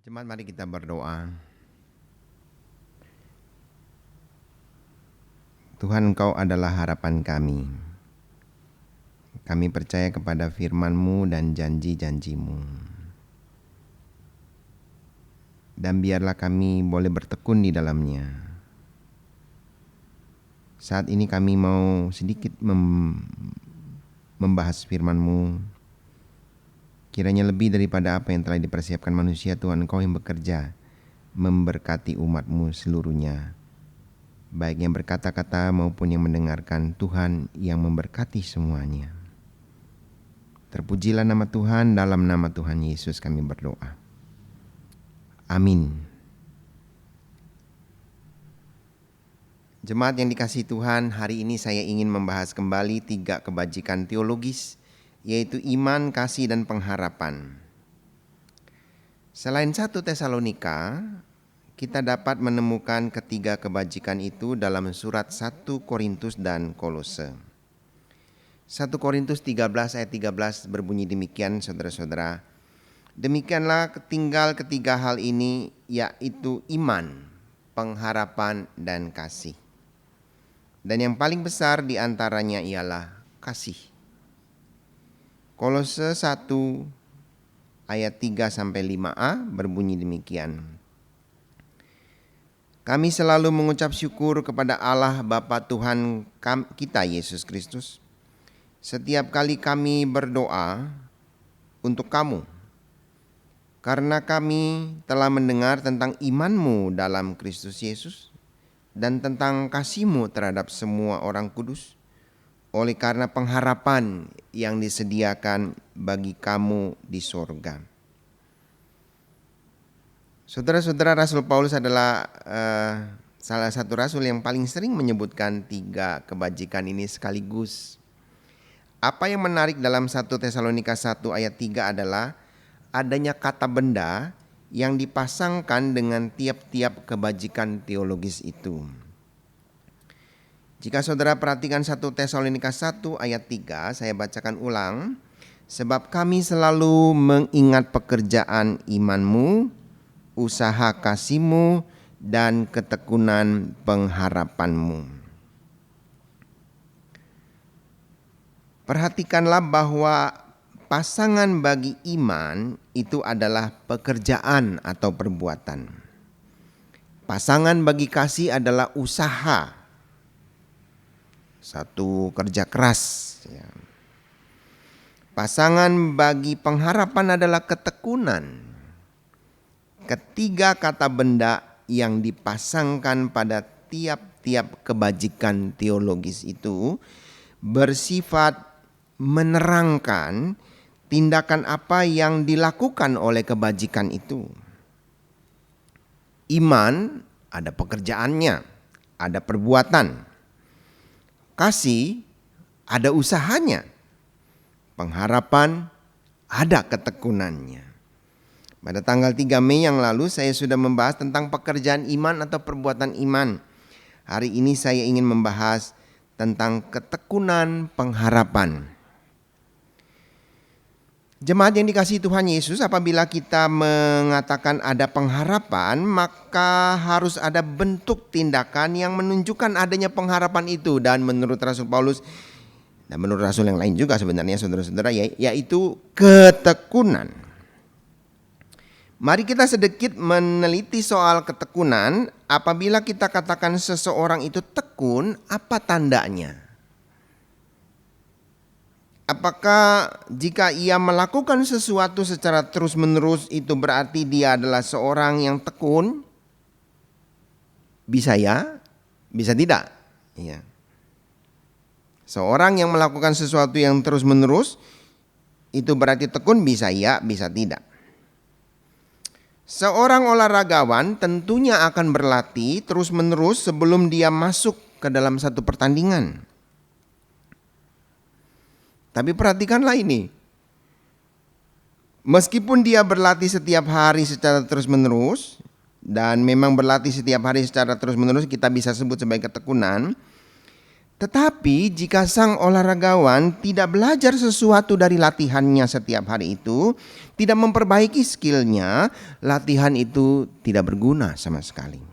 Jemaat, mari kita berdoa. Tuhan, Engkau adalah harapan kami. Kami percaya kepada firman-Mu dan janji-janji-Mu. Dan biarlah kami boleh bertekun di dalamnya. Saat ini kami mau sedikit membahas firman-Mu. Kiranya lebih daripada apa yang telah dipersiapkan manusia, Tuhan, Engkau yang bekerja memberkati umat-Mu seluruhnya. Baik yang berkata-kata maupun yang mendengarkan, Tuhan yang memberkati semuanya. Terpujilah nama Tuhan, dalam nama Tuhan Yesus kami berdoa. Amin. Jemaat yang dikasihi Tuhan, hari ini saya ingin membahas kembali 3 kebajikan teologis, yaitu iman, kasih, dan pengharapan. Selain 1 Tesalonika, kita dapat menemukan ketiga kebajikan itu dalam surat 1 Korintus dan Kolose. 1 Korintus 13 ayat 13 berbunyi demikian, saudara-saudara. Demikianlah tinggal ketiga hal ini, yaitu iman, pengharapan, dan kasih. Dan yang paling besar di antaranya ialah kasih. Kolose 1 ayat 3-5a berbunyi demikian. Kami selalu mengucap syukur kepada Allah Bapa Tuhan kita Yesus Kristus setiap kali kami berdoa untuk kamu, karena kami telah mendengar tentang iman-Mu dalam Kristus Yesus dan tentang kasih-Mu terhadap semua orang kudus, oleh karena pengharapan yang disediakan bagi kamu di sorga. Saudara-saudara, Rasul Paulus adalah salah satu rasul yang paling sering menyebutkan 3 kebajikan ini sekaligus. Apa yang menarik dalam 1 Tesalonika 1 ayat 3 adalah adanya kata benda yang dipasangkan dengan tiap-tiap kebajikan teologis itu. Jika saudara perhatikan 1 Tesalonika 1 ayat 3, saya bacakan ulang. Sebab kami selalu mengingat pekerjaan iman-Mu, usaha kasih-Mu, dan ketekunan pengharapan-Mu. Perhatikanlah bahwa pasangan bagi iman itu adalah pekerjaan atau perbuatan. Pasangan bagi kasih adalah usaha, satu kerja keras. Pasangan bagi pengharapan adalah ketekunan. Ketiga kata benda yang dipasangkan pada tiap-tiap kebajikan teologis itu bersifat menerangkan tindakan apa yang dilakukan oleh kebajikan itu. Iman ada pekerjaannya, ada perbuatan. Kasih ada usahanya. Pengharapan ada ketekunannya. Pada tanggal 3 Mei yang lalu saya sudah membahas tentang pekerjaan iman atau perbuatan iman. Hari ini saya ingin membahas tentang ketekunan pengharapan. Jemaat yang dikasihi Tuhan Yesus, apabila kita mengatakan ada pengharapan, maka harus ada bentuk tindakan yang menunjukkan adanya pengharapan itu. Dan menurut Rasul Paulus dan menurut Rasul yang lain juga sebenarnya, saudara-saudara, yaitu ketekunan. Mari kita sedikit meneliti soal ketekunan. Apabila kita katakan seseorang itu tekun, apa tandanya? Apakah jika ia melakukan sesuatu secara terus-menerus itu berarti dia adalah seorang yang tekun? Bisa ya, bisa tidak. Ya. Seorang yang melakukan sesuatu yang terus-menerus itu berarti tekun, bisa ya, bisa tidak. Seorang olahragawan tentunya akan berlatih terus-menerus sebelum dia masuk ke dalam satu pertandingan. Tapi perhatikanlah ini. Meskipun dia berlatih setiap hari secara terus-menerus, dan memang berlatih setiap hari secara terus-menerus kita bisa sebut sebagai ketekunan, Tetapi jika sang olahragawan tidak belajar sesuatu dari latihannya setiap hari itu, tidak memperbaiki skillnya, latihan itu tidak berguna sama sekali.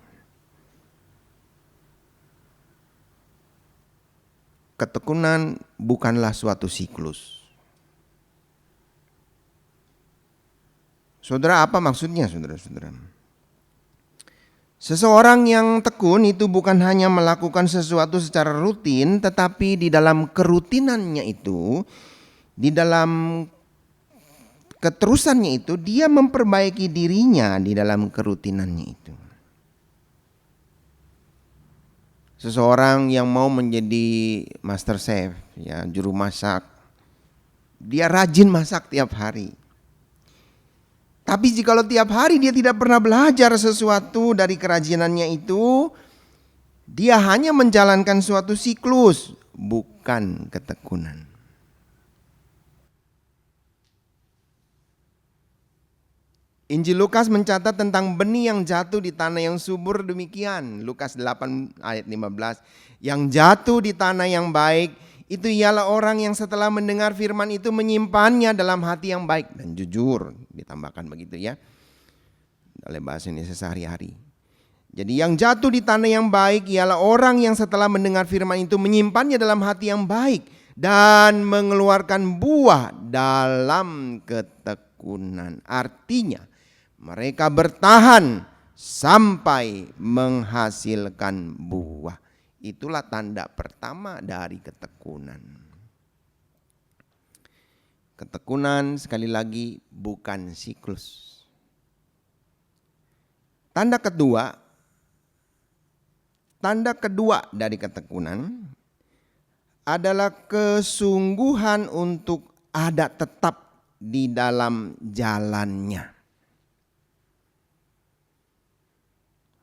Ketekunan bukanlah suatu siklus. Saudara, apa maksudnya saudara-saudara? Seseorang yang tekun itu bukan hanya melakukan sesuatu secara rutin, tetapi di dalam kerutinannya itu, di dalam keterusannya itu, dia memperbaiki dirinya di dalam kerutinannya itu. Seseorang yang mau menjadi master chef, ya, juru masak, dia rajin masak tiap hari. Tapi jikalau tiap hari dia tidak pernah belajar sesuatu dari kerajinannya itu, dia hanya menjalankan suatu siklus, bukan ketekunan. Injil Lukas mencatat tentang benih yang jatuh di tanah yang subur demikian. Lukas 8 ayat 15. Yang jatuh di tanah yang baik, itu ialah orang yang setelah mendengar firman itu menyimpannya dalam hati yang baik dan jujur, ditambahkan begitu ya, oleh bahasa Indonesia sehari-hari. Jadi yang jatuh di tanah yang baik ialah orang yang setelah mendengar firman itu menyimpannya dalam hati yang baik dan mengeluarkan buah dalam ketekunan. Artinya mereka bertahan sampai menghasilkan buah. Itulah tanda pertama dari ketekunan. Ketekunan sekali lagi bukan siklus. Tanda kedua dari ketekunan adalah kesungguhan untuk ada tetap di dalam jalannya.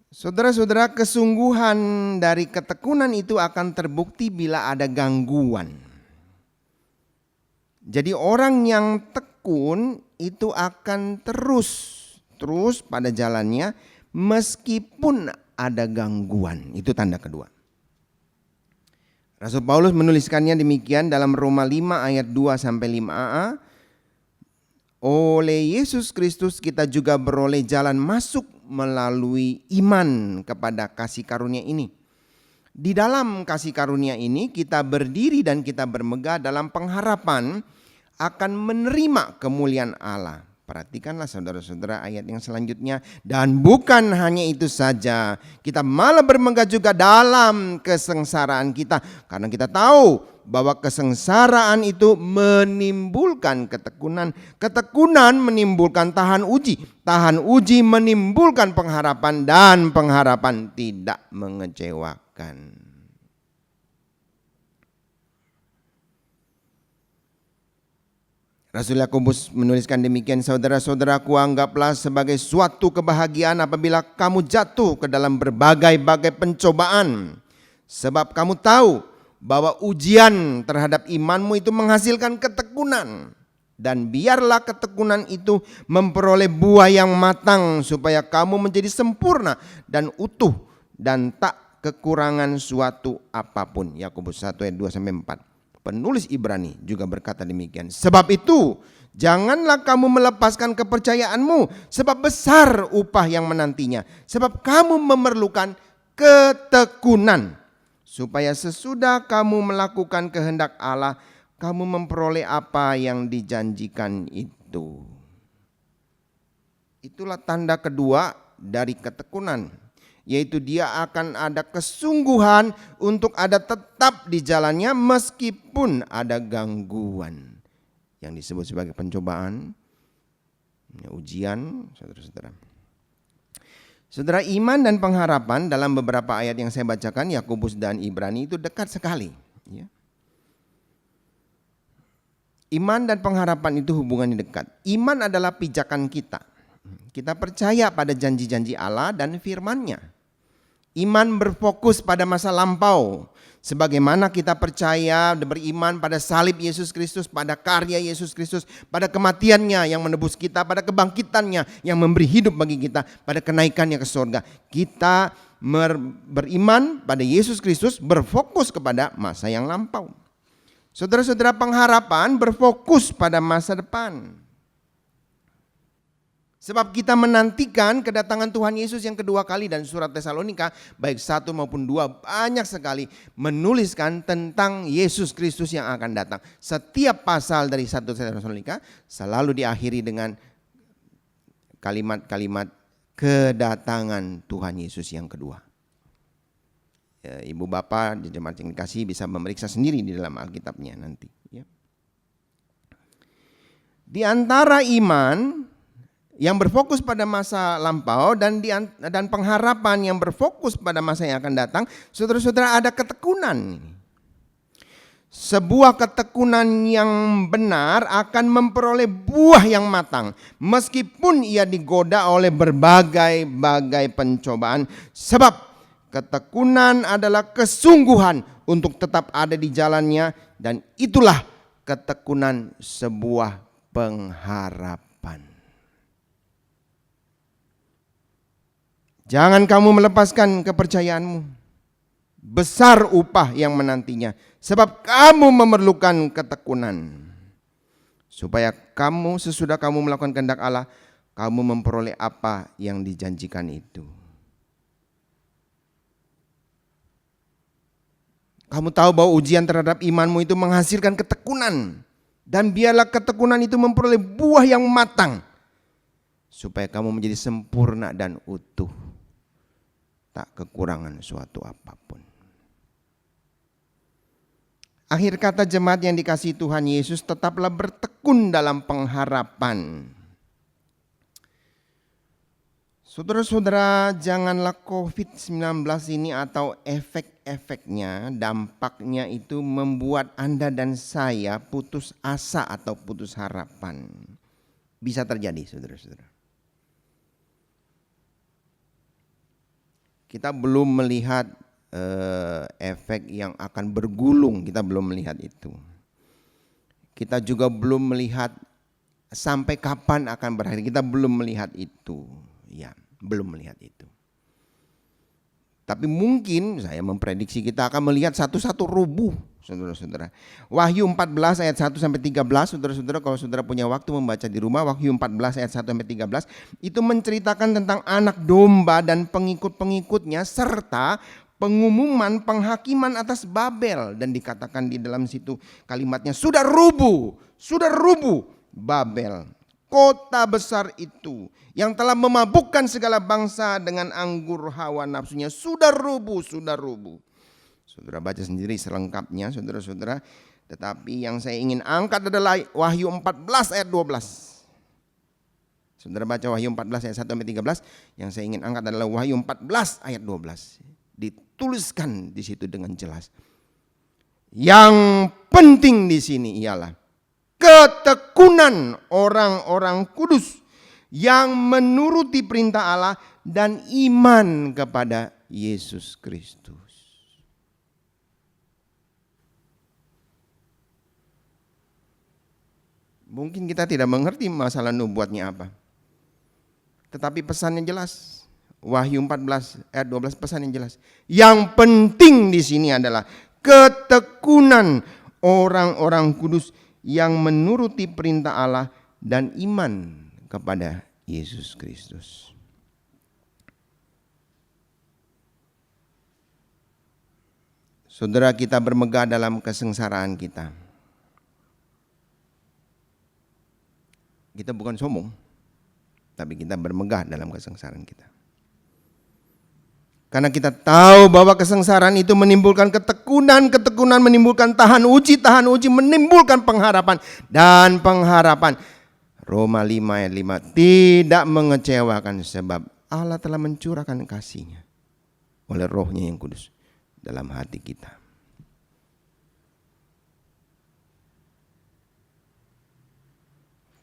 Saudara-saudara, kesungguhan dari ketekunan itu akan terbukti bila ada gangguan. Jadi orang yang tekun itu akan terus pada jalannya meskipun ada gangguan. Itu tanda kedua. Rasul Paulus menuliskannya demikian dalam Roma 5 ayat 2 sampai 5a. Oleh Yesus Kristus kita juga beroleh jalan masuk melalui iman kepada kasih karunia ini. Di dalam kasih karunia ini kita berdiri dan kita bermegah dalam pengharapan akan menerima kemuliaan Allah. Perhatikanlah saudara-saudara ayat yang selanjutnya. Dan bukan hanya itu saja, kita malah bermegah juga dalam kesengsaraan kita. Karena kita tahu bahwa kesengsaraan itu menimbulkan ketekunan. Ketekunan menimbulkan tahan uji. Tahan uji menimbulkan pengharapan dan pengharapan tidak mengecewakan. Rasul Yakobus menuliskan demikian, saudara-saudaraku, anggaplah sebagai suatu kebahagiaan apabila kamu jatuh ke dalam berbagai-bagai pencobaan. Sebab kamu tahu bahwa ujian terhadap imanmu itu menghasilkan ketekunan. Dan biarlah ketekunan itu memperoleh buah yang matang supaya kamu menjadi sempurna dan utuh dan tak kekurangan suatu apapun. Yakobus 1 ayat 2 sampai 4. Penulis Ibrani juga berkata demikian. Sebab itu janganlah kamu melepaskan kepercayaanmu, sebab besar upah yang menantinya. Sebab kamu memerlukan ketekunan, supaya sesudah kamu melakukan kehendak Allah, kamu memperoleh apa yang dijanjikan itu. Itulah tanda kedua dari ketekunan, yaitu dia akan ada kesungguhan untuk ada tetap di jalannya meskipun ada gangguan yang disebut sebagai pencobaan, ujian, saudara-saudara. Saudara, iman dan pengharapan dalam beberapa ayat yang saya bacakan, Yakobus dan Ibrani, itu dekat sekali. Ya. Iman dan pengharapan itu hubungannya dekat. Iman adalah pijakan kita. Kita percaya pada janji-janji Allah dan firman-Nya. Iman berfokus pada masa lampau. Sebagaimana kita percaya dan beriman pada salib Yesus Kristus, pada karya Yesus Kristus, pada kematiannya yang menebus kita, pada kebangkitannya yang memberi hidup bagi kita, pada kenaikannya ke surga. Kita beriman pada Yesus Kristus berfokus kepada masa yang lampau. Saudara-saudara, pengharapan berfokus pada masa depan. Sebab kita menantikan kedatangan Tuhan Yesus yang kedua kali, dan surat Tesalonika baik 1 maupun 2 banyak sekali menuliskan tentang Yesus Kristus yang akan datang. Setiap pasal dari 1 Tesalonika selalu diakhiri dengan kalimat-kalimat kedatangan Tuhan Yesus yang kedua. Ya, Ibu Bapak di jemaat yang dikasihi bisa memeriksa sendiri di dalam Alkitabnya nanti. Ya. Di antara iman yang berfokus pada masa lampau dan pengharapan yang berfokus pada masa yang akan datang, saudara-saudara, ada ketekunan. Sebuah ketekunan yang benar akan memperoleh buah yang matang meskipun ia digoda oleh berbagai pencobaan. Sebab ketekunan adalah kesungguhan untuk tetap ada di jalannya, dan itulah ketekunan sebuah pengharapan. Jangan kamu melepaskan kepercayaanmu. Besar upah yang menantinya. Sebab kamu memerlukan ketekunan. Supaya kamu sesudah kamu melakukan kehendak Allah, kamu memperoleh apa yang dijanjikan itu. Kamu tahu bahwa ujian terhadap imanmu itu menghasilkan ketekunan. Dan biarlah ketekunan itu memperoleh buah yang matang. Supaya kamu menjadi sempurna dan utuh. Tak kekurangan suatu apapun. Akhir kata jemaat yang dikasihi Tuhan Yesus, tetaplah bertekun dalam pengharapan. Saudara-saudara, janganlah COVID-19 ini atau efek-efeknya, dampaknya itu membuat Anda dan saya putus asa atau putus harapan. Bisa terjadi, saudara-saudara. Kita belum melihat efek yang akan bergulung, kita belum melihat itu. Kita juga belum melihat sampai kapan akan berakhir, kita belum melihat itu. Ya, belum melihat itu. Tapi mungkin saya memprediksi kita akan melihat satu-satu rubuh, saudara-saudara. Wahyu 14 ayat 1 sampai 13, saudara-saudara, kalau saudara punya waktu membaca di rumah, Wahyu 14 ayat 1 sampai 13 itu menceritakan tentang anak domba dan pengikut-pengikutnya serta pengumuman penghakiman atas Babel, dan dikatakan di dalam situ kalimatnya, sudah rubuh Babel, kota besar itu yang telah memabukkan segala bangsa dengan anggur hawa nafsunya, sudah rubuh. Saudara baca sendiri selengkapnya, saudara-saudara. Tetapi yang saya ingin angkat adalah Wahyu 14 ayat 12. Saudara baca Wahyu 14 ayat 1 sampai 13. Yang saya ingin angkat adalah Wahyu 14 ayat 12. Dituliskan di situ dengan jelas. Yang penting di sini ialah ketekunan orang-orang kudus yang menuruti perintah Allah dan iman kepada Yesus Kristus. Mungkin kita tidak mengerti masalah nubuatnya apa. Tetapi pesannya jelas. Wahyu 14 ayat 12 pesan yang jelas. Yang penting di sini adalah ketekunan orang-orang kudus yang menuruti perintah Allah dan iman kepada Yesus Kristus. Saudara, kita bermegah dalam kesengsaraan kita. Kita bukan sombong, tapi kita bermegah dalam kesengsaraan kita. Karena kita tahu bahwa kesengsaraan itu menimbulkan ketekunan menimbulkan tahan uji menimbulkan pengharapan, dan pengharapan, Roma 5 ayat 5, tidak mengecewakan sebab Allah telah mencurahkan kasih-Nya oleh Roh-Nya yang kudus dalam hati kita.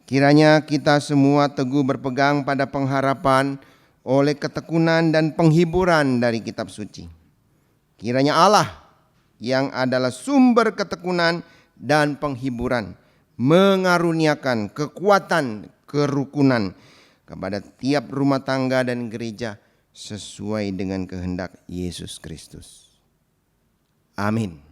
Kiranya kita semua teguh berpegang pada pengharapan oleh ketekunan dan penghiburan dari kitab suci. Kiranya Allah yang adalah sumber ketekunan dan penghiburan mengaruniakan kekuatan kerukunan kepada tiap rumah tangga dan gereja, sesuai dengan kehendak Yesus Kristus. Amin.